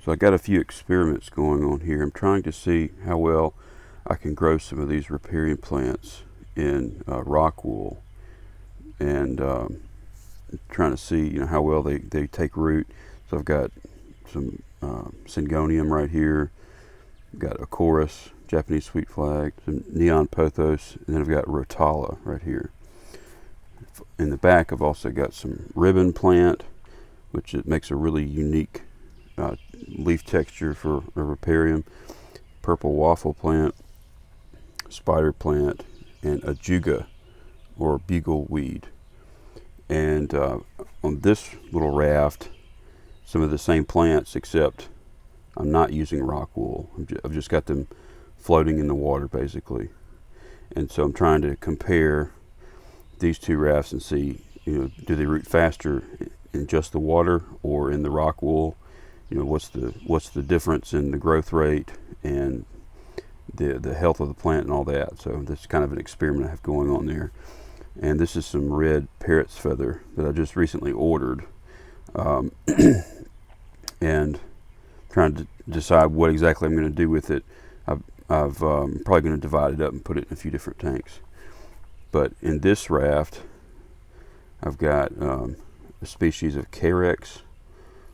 So I got a few experiments going on here. I'm trying to see how well I can grow some of these riparian plants in rock wool, and trying to see how well they take root. So I've got some syngonium right here. I've got a chorus, Japanese sweet flag, some neon pothos, and then I've got rotala right here. In the back I've also got some ribbon plant, which it makes a really unique leaf texture for a riparium, purple waffle plant, spider plant, and a juga or bugle weed. And on this little raft, some of the same plants, except I'm not using rock wool. I've just got them floating in the water basically. And so I'm trying to compare these two rafts and see, do they root faster in just the water or in the rock wool? What's the difference in the growth rate and the health of the plant and all that. So this is kind of an experiment I have going on there. And this is some red parrot's feather that I just recently ordered, and trying to decide what exactly I'm going to do with it. I've probably going to divide it up and put it in a few different tanks. But in this raft, I've got a species of Carex,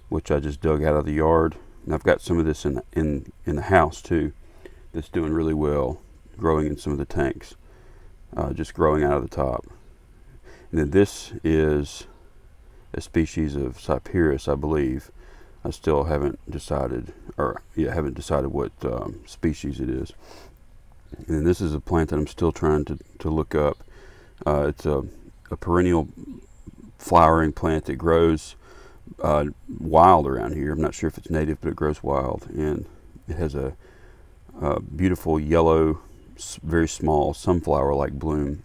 which I just dug out of the yard, and I've got some of this in the house too. That's doing really well, growing in some of the tanks, just growing out of the top. And then this is a species of Cyperus, I believe. I still haven't decided, haven't decided what species it is. And then this is a plant that I'm still trying to look up. It's a perennial flowering plant that grows wild around here. I'm not sure if it's native, but it grows wild, and it has a beautiful yellow, very small sunflower-like bloom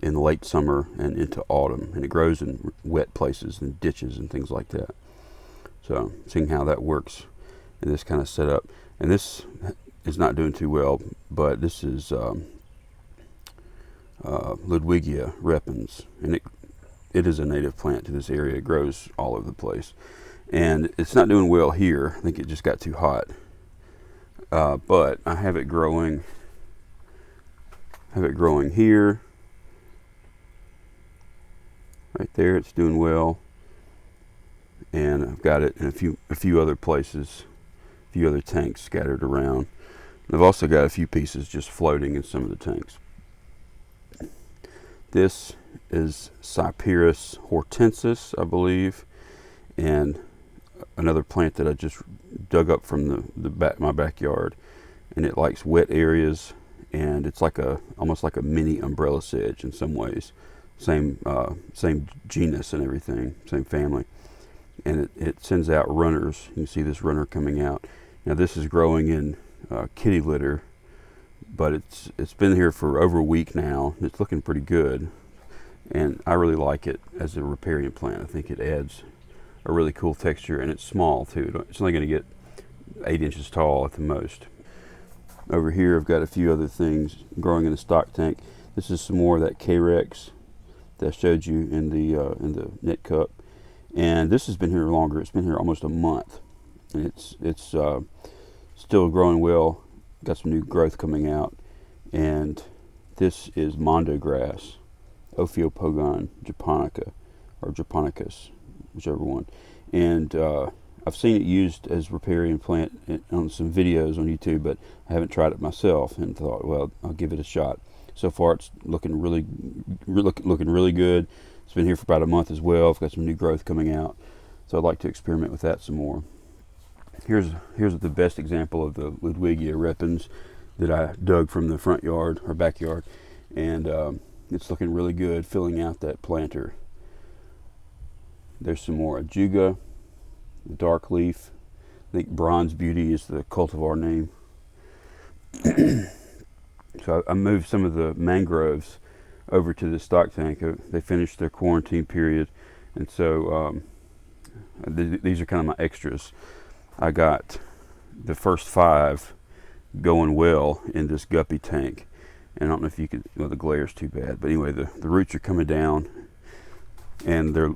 in late summer and into autumn, and it grows in wet places and ditches and things like that. So seeing how that works in this kind of setup. And this is not doing too well, but this is Ludwigia repens, and it is a native plant to this area. It grows all over the place, and it's not doing well here. I think it just got too hot. But I have it growing here, right there. It's doing well, and I've got it in a few other places, a few other tanks scattered around. And I've also got a few pieces just floating in some of the tanks. This is Cyperus hortensis, I believe, and another plant that I just dug up from my backyard, and it likes wet areas, and it's almost like a mini umbrella sedge in some ways. Same genus and everything, same family, and it sends out runners. You can see this runner coming out. Now this is growing in kitty litter, but it's been here for over a week now. It's looking pretty good, and I really like it as a riparian plant. I think it adds a really cool texture, and it's small too. It's only going to get 8 inches tall at the most. Over here I've got a few other things growing in a stock tank. This is some more of that Carex that I showed you in the net cup, and this has been here longer. It's been here almost a month, and it's still growing well. Got some new growth coming out, and this is mondo grass, Ophiopogon japonica, or japonicus, whichever one. And I've seen it used as riparian plant on some videos on YouTube, but I haven't tried it myself, and thought, well, I'll give it a shot. So far, it's looking really good. It's been here for about a month as well. I've got some new growth coming out, so I'd like to experiment with that some more. Here's the best example of the Ludwigia repens that I dug from the front yard or backyard, and it's looking really good, filling out that planter. There's some more ajuga, the dark leaf. I think Bronze Beauty is the cultivar name. So I moved some of the mangroves over to the stock tank. They finished their quarantine period, and so these are kind of my extras. I got the first 5 going well in this guppy tank, and I don't know if you could, well, the glare's too bad, but anyway, the roots are coming down, and they're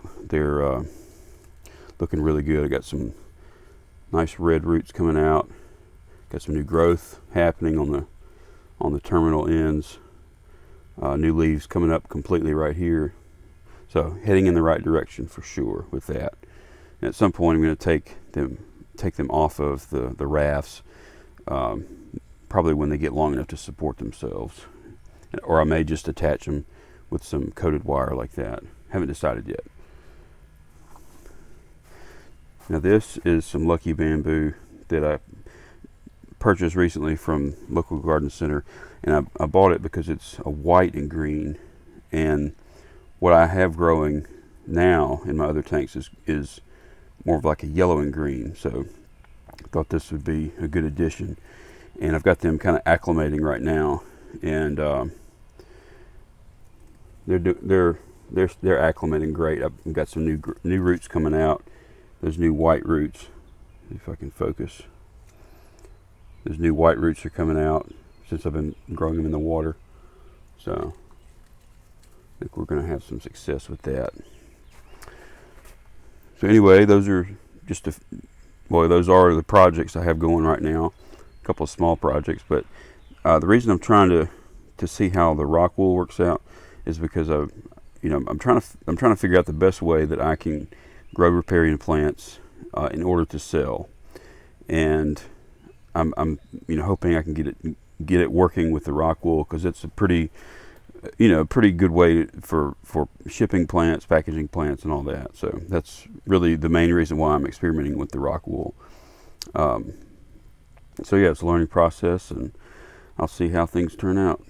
looking really good. I got some Nice red roots coming out. Got some new growth happening on the terminal ends. New leaves coming up completely right here. So heading in the right direction for sure with that. And at some point I'm going to take them off of the rafts, probably when they get long enough to support themselves. Or I may just attach them with some coated wire like that. Haven't decided yet. Now this is some lucky bamboo that I purchased recently from local garden center, and I bought it because it's a white and green, and what I have growing now in my other tanks is more of like a yellow and green. So I thought this would be a good addition, and I've got them kind of acclimating right now, and they're acclimating great. I've got some new roots coming out. Those new white roots, if I can focus. Those new white roots are coming out since I've been growing them in the water. So I think we're going to have some success with that. So anyway, those are those are the projects I have going right now. A couple of small projects, but the reason I'm trying to see how the rock wool works out is because I'm trying to figure out the best way that I can grow riparian plants in order to sell, and I'm hoping I can get it working with the rock wool, because it's a pretty good way for shipping plants, packaging plants, and all that. So that's really the main reason why I'm experimenting with the rock wool. So yeah, it's a learning process, and I'll see how things turn out.